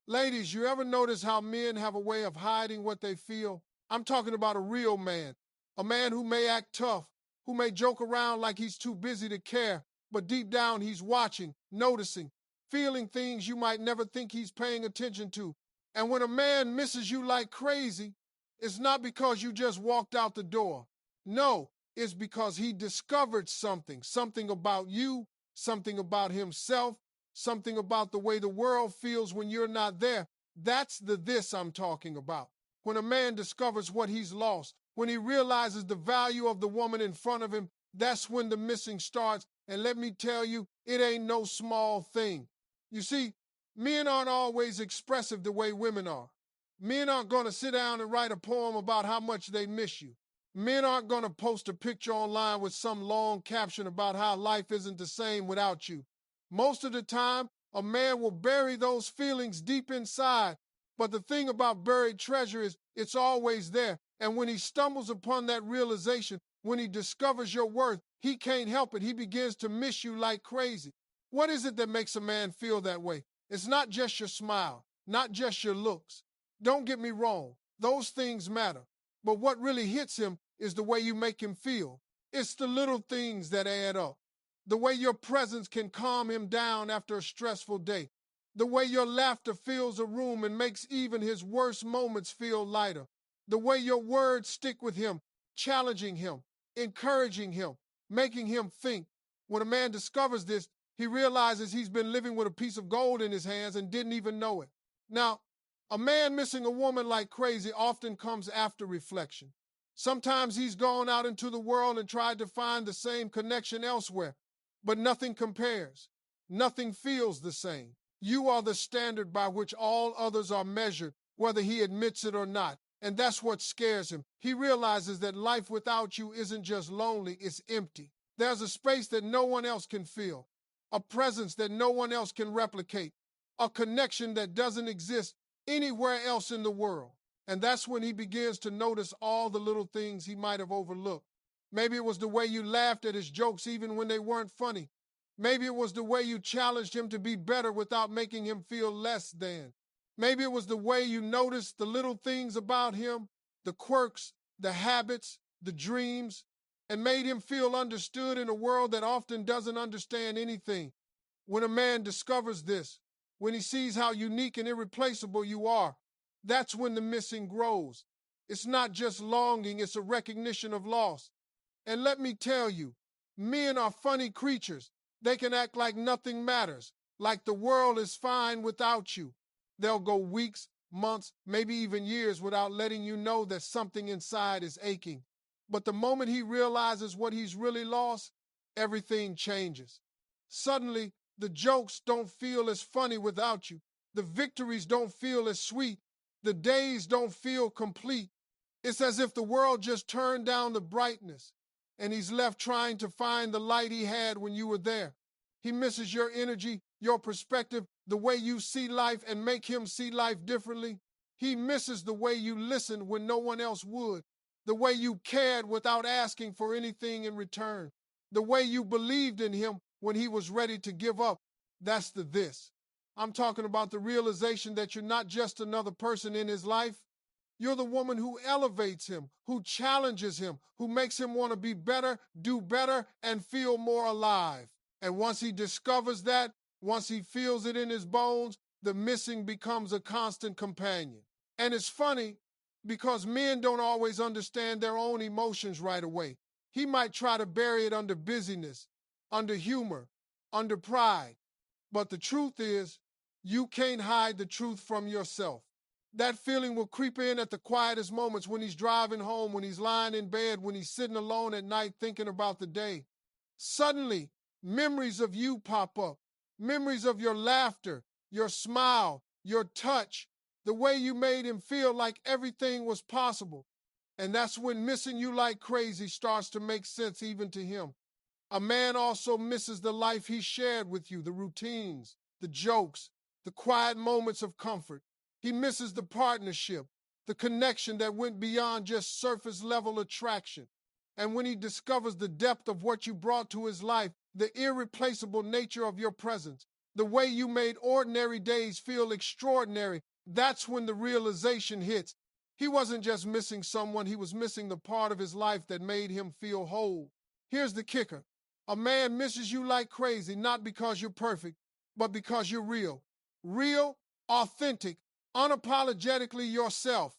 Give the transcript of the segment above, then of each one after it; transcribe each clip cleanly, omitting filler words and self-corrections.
Ladies, you ever notice how men have a way of hiding what they feel? I'm talking about a real man, a man who may act tough, who may joke around like he's too busy to care, but deep down he's watching, noticing, feeling things you might never think he's paying attention to. And when a man misses you like crazy, it's not because you just walked out the door. No, it's because he discovered something about you, something about himself, something about the way the world feels when you're not there. That's the this I'm talking about. When a man discovers what he's lost, when he realizes the value of the woman in front of him, that's when the missing starts. And let me tell you, it ain't no small thing. You see, men aren't always expressive the way women are. Men aren't going to sit down and write a poem about how much they miss you. Men aren't going to post a picture online with some long caption about how life isn't the same without you. Most of the time, a man will bury those feelings deep inside. But the thing about buried treasure is it's always there. And when he stumbles upon that realization, when he discovers your worth, he can't help it. He begins to miss you like crazy. What is it that makes a man feel that way? It's not just your smile, not just your looks. Don't get me wrong, those things matter. But what really hits him is the way you make him feel. It's the little things that add up. The way your presence can calm him down after a stressful day. The way your laughter fills a room and makes even his worst moments feel lighter. The way your words stick with him, challenging him, encouraging him, making him think. When a man discovers this, he realizes he's been living with a piece of gold in his hands and didn't even know it. Now, a man missing a woman like crazy often comes after reflection. Sometimes he's gone out into the world and tried to find the same connection elsewhere, but nothing compares. Nothing feels the same. You are the standard by which all others are measured, whether he admits it or not. And that's what scares him. He realizes that life without you isn't just lonely, it's empty. There's a space that no one else can fill, a presence that no one else can replicate, a connection that doesn't exist anywhere else in the world. And that's when he begins to notice all the little things he might have overlooked. Maybe it was the way you laughed at his jokes even when they weren't funny. Maybe it was the way you challenged him to be better without making him feel less than. Maybe it was the way you noticed the little things about him, the quirks, the habits, the dreams, and made him feel understood in a world that often doesn't understand anything. When a man discovers this, when he sees how unique and irreplaceable you are, that's when the missing grows. It's not just longing, it's a recognition of loss. And let me tell you, men are funny creatures. They can act like nothing matters, like the world is fine without you. They'll go weeks, months, maybe even years without letting you know that something inside is aching. But the moment he realizes what he's really lost, everything changes. Suddenly, the jokes don't feel as funny without you. The victories don't feel as sweet. The days don't feel complete. It's as if the world just turned down the brightness and he's left trying to find the light he had when you were there. He misses your energy, your perspective, the way you see life and make him see life differently. He misses the way you listened when no one else would, the way you cared without asking for anything in return, the way you believed in him when he was ready to give up. That's the this. I'm talking about the realization that you're not just another person in his life. You're the woman who elevates him, who challenges him, who makes him want to be better, do better, and feel more alive. And once he discovers that, once he feels it in his bones, the missing becomes a constant companion. And it's funny because men don't always understand their own emotions right away. He might try to bury it under busyness, under humor, under pride. But the truth is, you can't hide the truth from yourself. That feeling will creep in at the quietest moments, when he's driving home, when he's lying in bed, when he's sitting alone at night thinking about the day. Suddenly, memories of you pop up, memories of your laughter, your smile, your touch, the way you made him feel like everything was possible. And that's when missing you like crazy starts to make sense even to him. A man also misses the life he shared with you, the routines, the jokes, the quiet moments of comfort. He misses the partnership, the connection that went beyond just surface level attraction. And when he discovers the depth of what you brought to his life, the irreplaceable nature of your presence, the way you made ordinary days feel extraordinary. That's when the realization hits. He wasn't just missing someone, he was missing the part of his life that made him feel whole. Here's the kicker. A man misses you like crazy, not because you're perfect, but because you're real. Real, authentic, unapologetically yourself.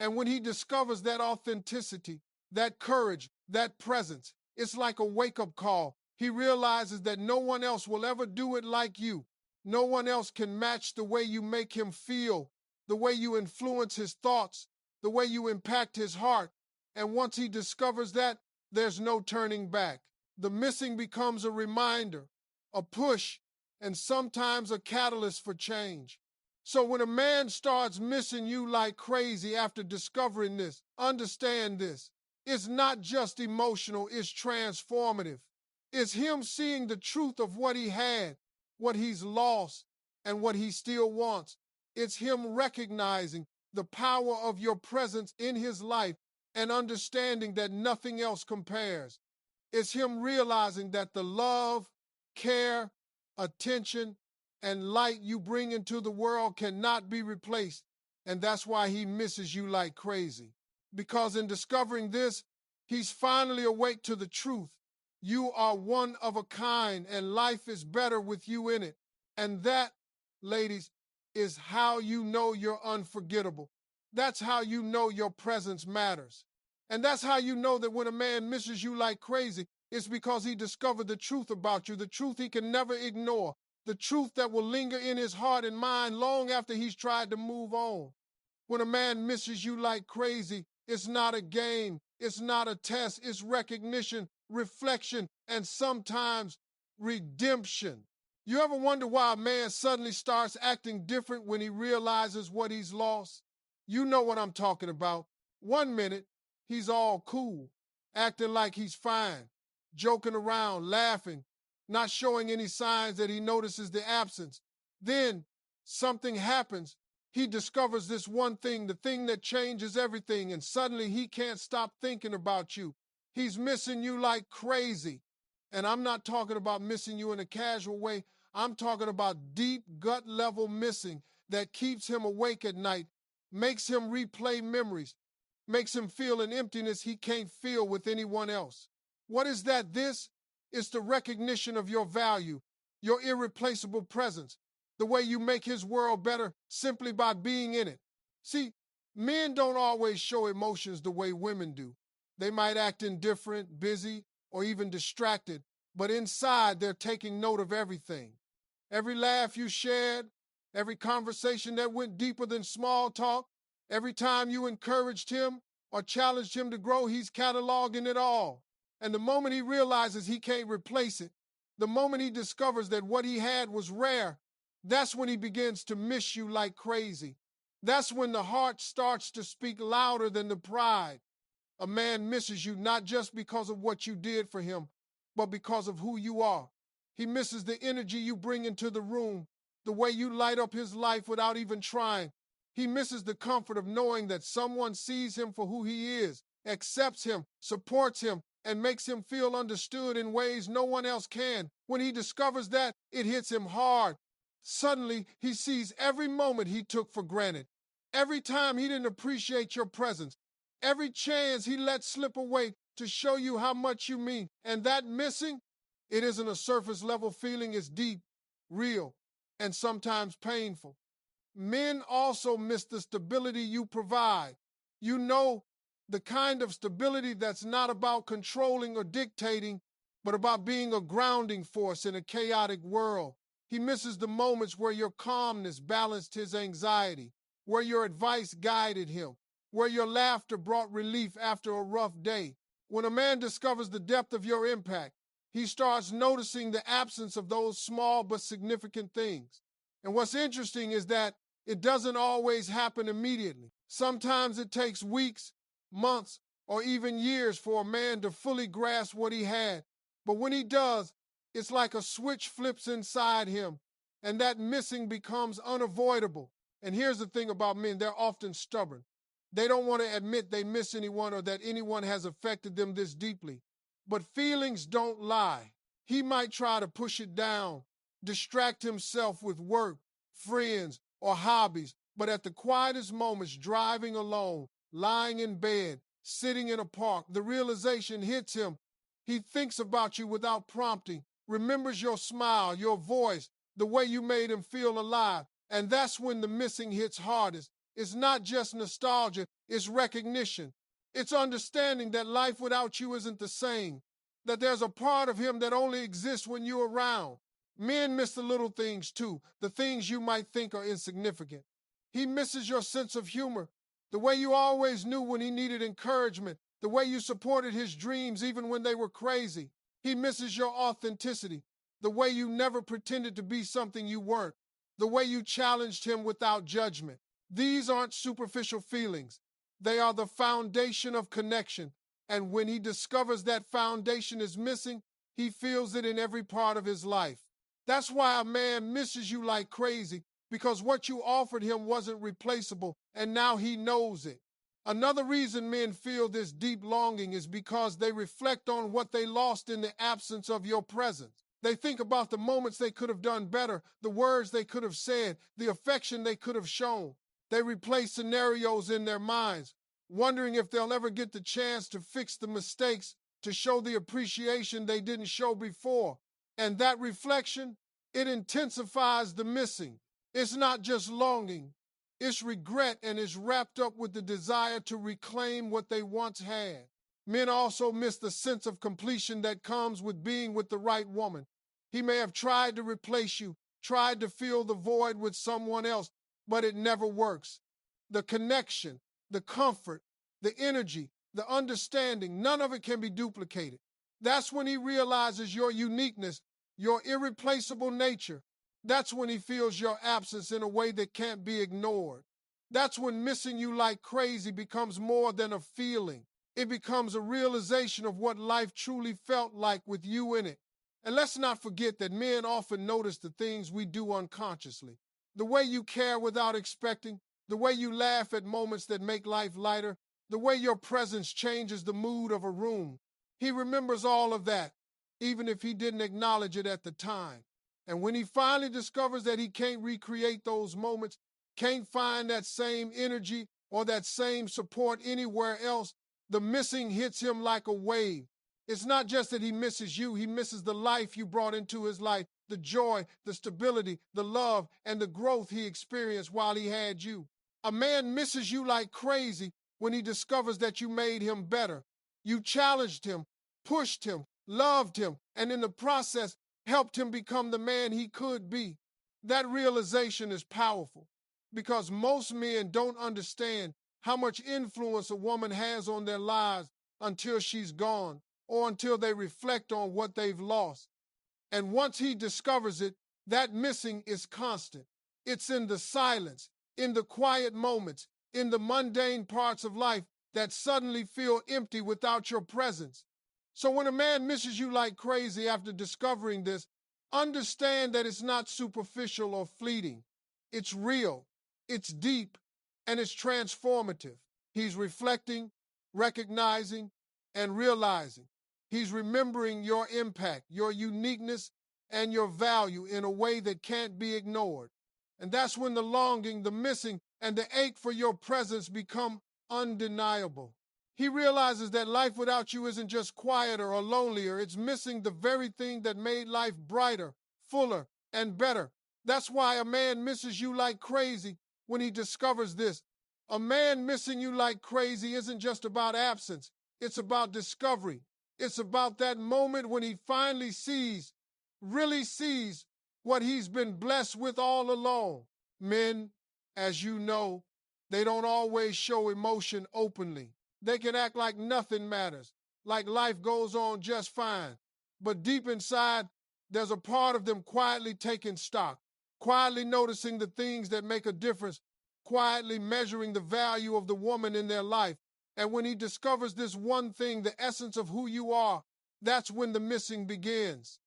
And when he discovers that authenticity, that courage, that presence, it's like a wake-up call. He realizes that no one else will ever do it like you. No one else can match the way you make him feel, the way you influence his thoughts, the way you impact his heart. And once he discovers that, there's no turning back. The missing becomes a reminder, a push, and sometimes a catalyst for change. So when a man starts missing you like crazy after discovering this, understand this. It's not just emotional, it's transformative. It's him seeing the truth of what he had, what he's lost, and what he still wants. It's him recognizing the power of your presence in his life and understanding that nothing else compares. It's him realizing that the love, care, attention, and light you bring into the world cannot be replaced. And that's why he misses you like crazy. Because in discovering this, he's finally awake to the truth. You are one of a kind, and life is better with you in it. And that, ladies, is how you know you're unforgettable. That's how you know your presence matters. And that's how you know that when a man misses you like crazy, it's because he discovered the truth about you, the truth he can never ignore, the truth that will linger in his heart and mind long after he's tried to move on. When a man misses you like crazy, it's not a game, it's not a test, it's recognition, reflection, and sometimes redemption. You ever wonder why a man suddenly starts acting different when he realizes what he's lost? You know what I'm talking about. 1 minute, he's all cool, acting like he's fine, joking around, laughing, not showing any signs that he notices the absence. Then something happens. He discovers this one thing, the thing that changes everything, and suddenly he can't stop thinking about you. He's missing you like crazy. And I'm not talking about missing you in a casual way. I'm talking about deep gut level missing that keeps him awake at night, makes him replay memories, makes him feel an emptiness he can't feel with anyone else. What is that? This is the recognition of your value, your irreplaceable presence, the way you make his world better simply by being in it. See, men don't always show emotions the way women do. They might act indifferent, busy, or even distracted, but inside they're taking note of everything. Every laugh you shared, every conversation that went deeper than small talk, every time you encouraged him or challenged him to grow, he's cataloging it all. And the moment he realizes he can't replace it, the moment he discovers that what he had was rare, that's when he begins to miss you like crazy. That's when the heart starts to speak louder than the pride. A man misses you not just because of what you did for him, but because of who you are. He misses the energy you bring into the room, the way you light up his life without even trying. He misses the comfort of knowing that someone sees him for who he is, accepts him, supports him, and makes him feel understood in ways no one else can. When he discovers that, it hits him hard. Suddenly, he sees every moment he took for granted, every time he didn't appreciate your presence, every chance he let slip away to show you how much you mean. And that missing, it isn't a surface level feeling, it's deep, real, and sometimes painful. Men also miss the stability you provide. You know, the kind of stability that's not about controlling or dictating, but about being a grounding force in a chaotic world. He misses the moments where your calmness balanced his anxiety, where your advice guided him, where your laughter brought relief after a rough day. When a man discovers the depth of your impact, he starts noticing the absence of those small but significant things. And what's interesting is that it doesn't always happen immediately. Sometimes it takes weeks, months, or even years for a man to fully grasp what he had. But when he does, it's like a switch flips inside him, and that missing becomes unavoidable. And here's the thing about men, they're often stubborn. They don't want to admit they miss anyone or that anyone has affected them this deeply. But feelings don't lie. He might try to push it down, distract himself with work, friends, or hobbies, but at the quietest moments, driving alone, lying in bed, sitting in a park, the realization hits him. He thinks about you without prompting, remembers your smile, your voice, the way you made him feel alive. And that's when the missing hits hardest. It's not just nostalgia, it's recognition. It's understanding that life without you isn't the same, that there's a part of him that only exists when you're around. Men miss the little things too, the things you might think are insignificant. He misses your sense of humor, the way you always knew when he needed encouragement, the way you supported his dreams even when they were crazy. He misses your authenticity, the way you never pretended to be something you weren't, the way you challenged him without judgment. These aren't superficial feelings. They are the foundation of connection. And when he discovers that foundation is missing, he feels it in every part of his life. That's why a man misses you like crazy, because what you offered him wasn't replaceable, and now he knows it. Another reason men feel this deep longing is because they reflect on what they lost in the absence of your presence. They think about the moments they could have done better, the words they could have said, the affection they could have shown. They replay scenarios in their minds, wondering if they'll ever get the chance to fix the mistakes, to show the appreciation they didn't show before. And that reflection, it intensifies the missing. It's not just longing, it's regret, and it's wrapped up with the desire to reclaim what they once had. Men also miss the sense of completion that comes with being with the right woman. He may have tried to replace you, tried to fill the void with someone else, but it never works. The connection, the comfort, the energy, the understanding, none of it can be duplicated. That's when he realizes your uniqueness, your irreplaceable nature. That's when he feels your absence in a way that can't be ignored. That's when missing you like crazy becomes more than a feeling. It becomes a realization of what life truly felt like with you in it. And let's not forget that men often notice the things we do unconsciously. The way you care without expecting, the way you laugh at moments that make life lighter, the way your presence changes the mood of a room. He remembers all of that, even if he didn't acknowledge it at the time. And when he finally discovers that he can't recreate those moments, can't find that same energy or that same support anywhere else, the missing hits him like a wave. It's not just that he misses you, he misses the life you brought into his life, the joy, the stability, the love, and the growth he experienced while he had you. A man misses you like crazy when he discovers that you made him better. You challenged him, pushed him, loved him, and in the process, helped him become the man he could be. That realization is powerful because most men don't understand how much influence a woman has on their lives until she's gone or until they reflect on what they've lost. And once he discovers it, that missing is constant. It's in the silence, in the quiet moments, in the mundane parts of life that suddenly feel empty without your presence. So when a man misses you like crazy after discovering this, understand that it's not superficial or fleeting. It's real, it's deep, and it's transformative. He's reflecting, recognizing, and realizing. He's remembering your impact, your uniqueness, and your value in a way that can't be ignored. And that's when the longing, the missing, and the ache for your presence become undeniable. He realizes that life without you isn't just quieter or lonelier, it's missing the very thing that made life brighter, fuller, and better. That's why a man misses you like crazy when he discovers this. A man missing you like crazy isn't just about absence, it's about discovery. It's about that moment when he finally sees, really sees, what he's been blessed with all along. Men, as you know, they don't always show emotion openly. They can act like nothing matters, like life goes on just fine. But deep inside, there's a part of them quietly taking stock, quietly noticing the things that make a difference, quietly measuring the value of the woman in their life. And when he discovers this one thing, the essence of who you are, that's when the missing begins.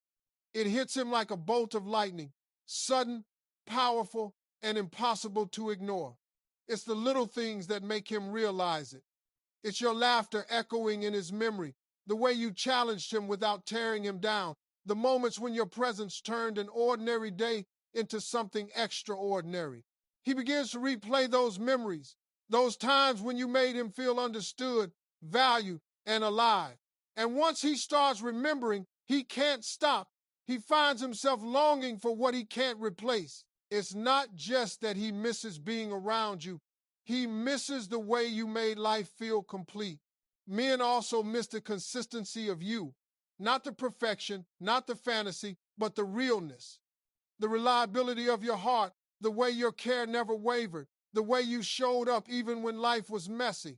It hits him like a bolt of lightning, sudden, powerful, and impossible to ignore. It's the little things that make him realize it. It's your laughter echoing in his memory, the way you challenged him without tearing him down, the moments when your presence turned an ordinary day into something extraordinary. He begins to replay those memories, those times when you made him feel understood, valued, and alive. And once he starts remembering, he can't stop. He finds himself longing for what he can't replace. It's not just that he misses being around you, he misses the way you made life feel complete. Men also miss the consistency of you, not the perfection, not the fantasy, but the realness, the reliability of your heart, the way your care never wavered, the way you showed up even when life was messy.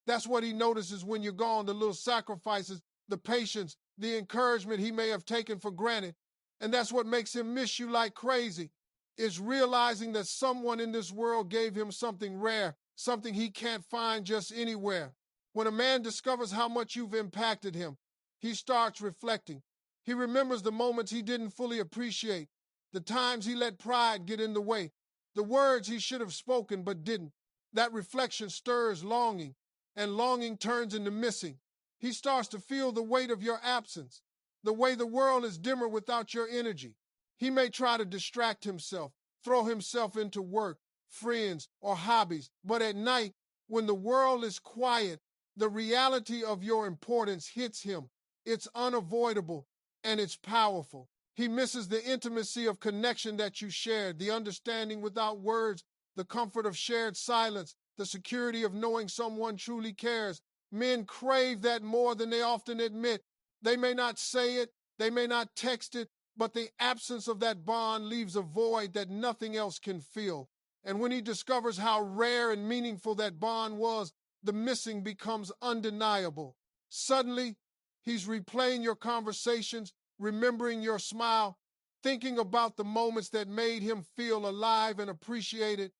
That's what he notices when you're gone, the little sacrifices, the patience, the encouragement he may have taken for granted. And that's what makes him miss you like crazy, is realizing that someone in this world gave him something rare, something he can't find just anywhere. When a man discovers how much you've impacted him, he starts reflecting. He remembers the moments he didn't fully appreciate, the times he let pride get in the way, the words he should have spoken but didn't. That reflection stirs longing, and longing turns into missing. He starts to feel the weight of your absence, the way the world is dimmer without your energy. He may try to distract himself, throw himself into work, friends, or hobbies, but at night, when the world is quiet, the reality of your importance hits him. It's unavoidable and it's powerful. He misses the intimacy of connection that you shared, the understanding without words, the comfort of shared silence, the security of knowing someone truly cares. Men crave that more than they often admit. They may not say it, they may not text it, but the absence of that bond leaves a void that nothing else can fill. And when he discovers how rare and meaningful that bond was, the missing becomes undeniable. Suddenly, he's replaying your conversations, remembering your smile, thinking about the moments that made him feel alive and appreciated.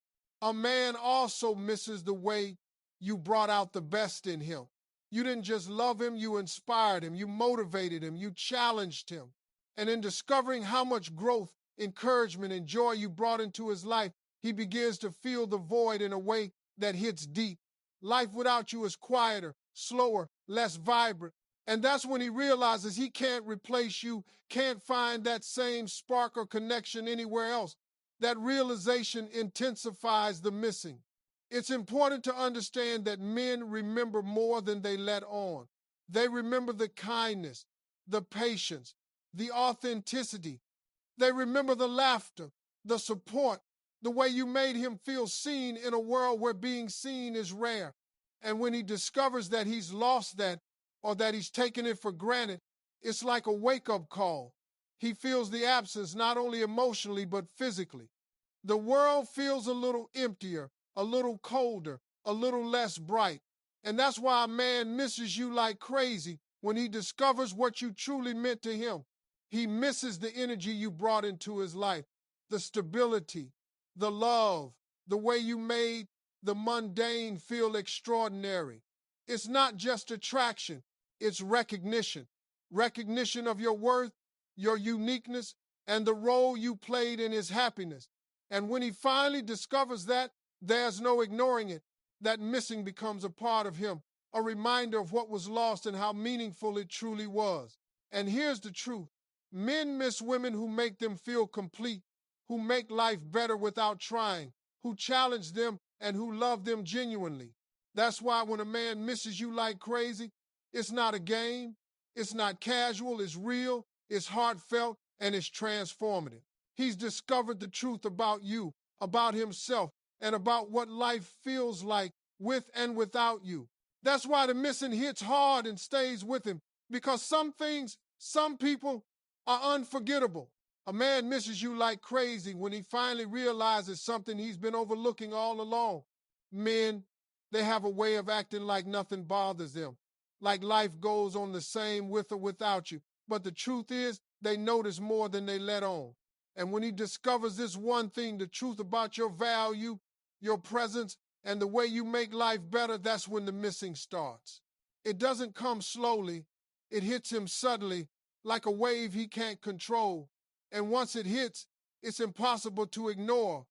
A man also misses the way you brought out the best in him. You didn't just love him, you inspired him, you motivated him, you challenged him. And in discovering how much growth, encouragement, and joy you brought into his life, he begins to feel the void in a way that hits deep. Life without you is quieter, slower, less vibrant. And that's when he realizes he can't replace you, can't find that same spark or connection anywhere else. That realization intensifies the missing. It's important to understand that men remember more than they let on. They remember the kindness, the patience, the authenticity. They remember the laughter, the support, the way you made him feel seen in a world where being seen is rare. And when he discovers that he's lost that or that he's taken it for granted, it's like a wake-up call. He feels the absence not only emotionally but physically. The world feels a little emptier, a little colder, a little less bright. And that's why a man misses you like crazy when he discovers what you truly meant to him. He misses the energy you brought into his life, the stability, the love, the way you made the mundane feel extraordinary. It's not just attraction, it's recognition. Recognition of your worth, your uniqueness, and the role you played in his happiness. And when he finally discovers that, there's no ignoring it. That missing becomes a part of him, a reminder of what was lost and how meaningful it truly was. And here's the truth. Men miss women who make them feel complete, who make life better without trying, who challenge them and who love them genuinely. That's why when a man misses you like crazy, it's not a game, it's not casual, it's real, it's heartfelt, and it's transformative. He's discovered the truth about you, about himself, and about what life feels like with and without you. That's why the missing hits hard and stays with him, because some things, some people are unforgettable. A man misses you like crazy when he finally realizes something he's been overlooking all along. Men, they have a way of acting like nothing bothers them, like life goes on the same with or without you. But the truth is, they notice more than they let on. And when he discovers this one thing, the truth about your value, your presence, and the way you make life better, that's when the missing starts. It doesn't come slowly. It hits him suddenly, like a wave he can't control. And once it hits, it's impossible to ignore.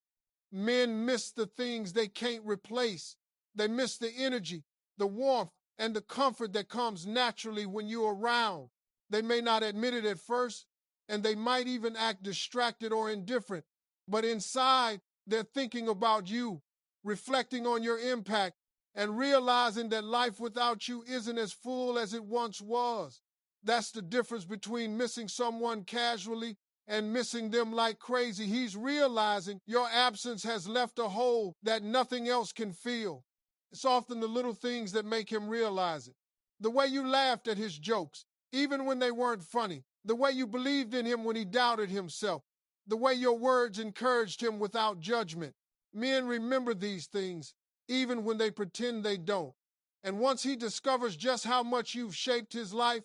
Men miss the things they can't replace. They miss the energy, the warmth, and the comfort that comes naturally when you're around. They may not admit it at first, and they might even act distracted or indifferent. But inside, they're thinking about you, reflecting on your impact, and realizing that life without you isn't as full as it once was. That's the difference between missing someone casually and missing them like crazy. He's realizing your absence has left a hole that nothing else can fill. It's often the little things that make him realize it. The way you laughed at his jokes, even when they weren't funny. The way you believed in him when he doubted himself. The way your words encouraged him without judgment. Men remember these things, even when they pretend they don't. And once he discovers just how much you've shaped his life,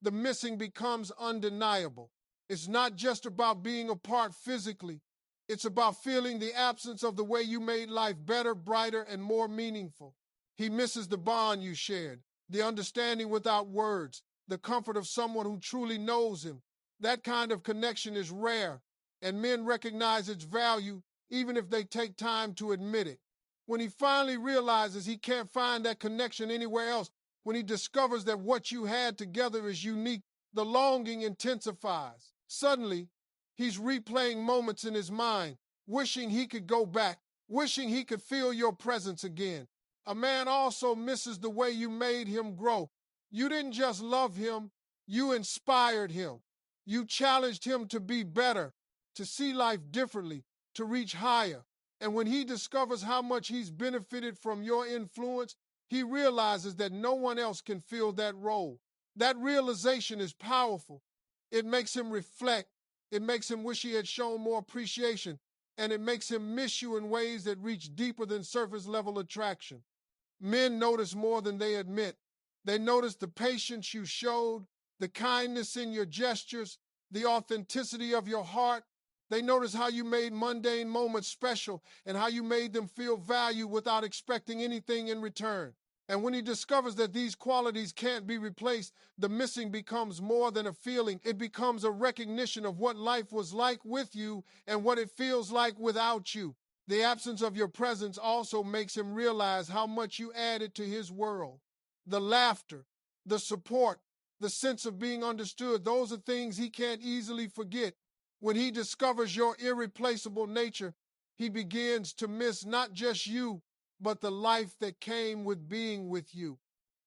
the missing becomes undeniable. It's not just about being apart physically. It's about feeling the absence of the way you made life better, brighter, and more meaningful. He misses the bond you shared, the understanding without words, the comfort of someone who truly knows him. That kind of connection is rare, and men recognize its value even if they take time to admit it. When he finally realizes he can't find that connection anywhere else, when he discovers that what you had together is unique, the longing intensifies. Suddenly, he's replaying moments in his mind, wishing he could go back, wishing he could feel your presence again. A man also misses the way you made him grow. You didn't just love him, you inspired him. You challenged him to be better, to see life differently, to reach higher. And when he discovers how much he's benefited from your influence, he realizes that no one else can fill that role. That realization is powerful. It makes him reflect. It makes him wish he had shown more appreciation. And it makes him miss you in ways that reach deeper than surface level attraction. Men notice more than they admit. They notice the patience you showed, the kindness in your gestures, the authenticity of your heart. They notice how you made mundane moments special and how you made them feel valued without expecting anything in return. And when he discovers that these qualities can't be replaced, the missing becomes more than a feeling. It becomes a recognition of what life was like with you and what it feels like without you. The absence of your presence also makes him realize how much you added to his world. The laughter, the support, the sense of being understood, those are things he can't easily forget. When he discovers your irreplaceable nature, he begins to miss not just you, but the life that came with being with you.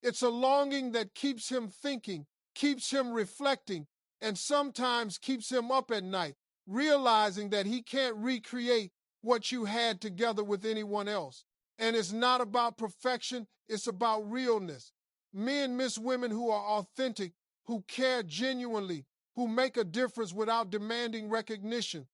It's a longing that keeps him thinking, keeps him reflecting, and sometimes keeps him up at night, realizing that he can't recreate what you had together with anyone else. And it's not about perfection, it's about realness. Men miss women who are authentic, who care genuinely, who make a difference without demanding recognition.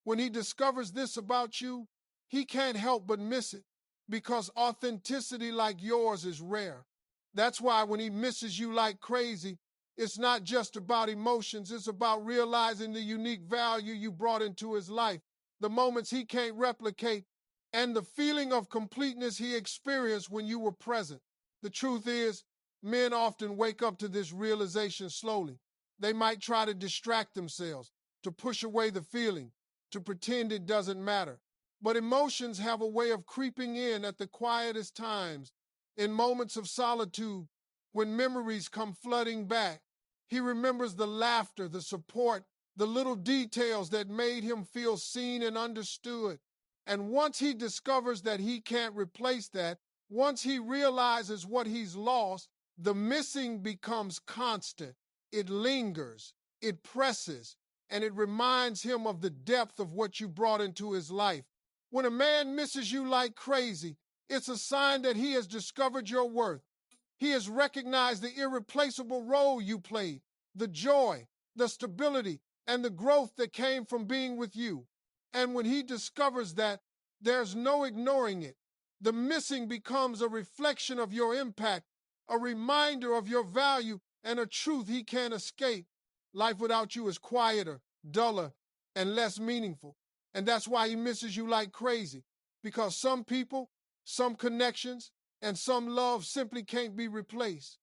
When he discovers this about you, he can't help but miss it because authenticity like yours is rare. That's why when he misses you like crazy, it's not just about emotions, it's about realizing the unique value you brought into his life, the moments he can't replicate, and the feeling of completeness he experienced when you were present. The truth is, men often wake up to this realization slowly. They might try to distract themselves, to push away the feeling, to pretend it doesn't matter. But emotions have a way of creeping in at the quietest times, in moments of solitude, when memories come flooding back. He remembers the laughter, the support, the little details that made him feel seen and understood. And once he discovers that he can't replace that, once he realizes what he's lost, the missing becomes constant. It lingers, it presses, and it reminds him of the depth of what you brought into his life. When a man misses you like crazy, it's a sign that he has discovered your worth. He has recognized the irreplaceable role you played, the joy, the stability, and the growth that came from being with you. And when he discovers that, there's no ignoring it. The missing becomes a reflection of your impact, a reminder of your value, and a truth he can't escape. Life without you is quieter, duller, and less meaningful. And that's why he misses you like crazy. Because some people, some connections, and some love simply can't be replaced.